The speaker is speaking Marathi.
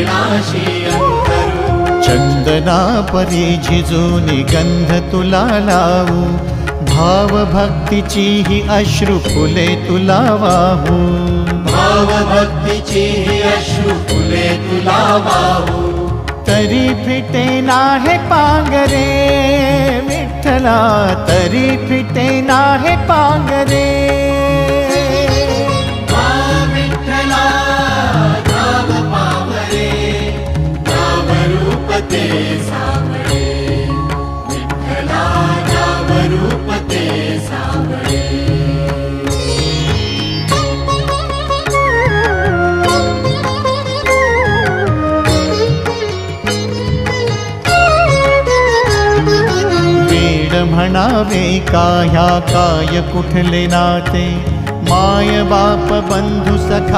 चरणाशी अंतरू। चंदना परी झिजूनी गंध तुला लावू, भाव भक्तीची ही अश्रु फुले तुला वाहू। भाव भक्तीची ही अश्रु फुले तुला वाहू। तरी फिटे नाहे पांगरे विठ्ठला, तरी फिटे नाहे पांगरे। विठ्ठला नाम पावरे, नाम रूप ते सावळे। विठ्ठला नाम रूप ते सावळे। म्हणावे का ह्या काय कुठले नाते, माय बाप बंधू सखा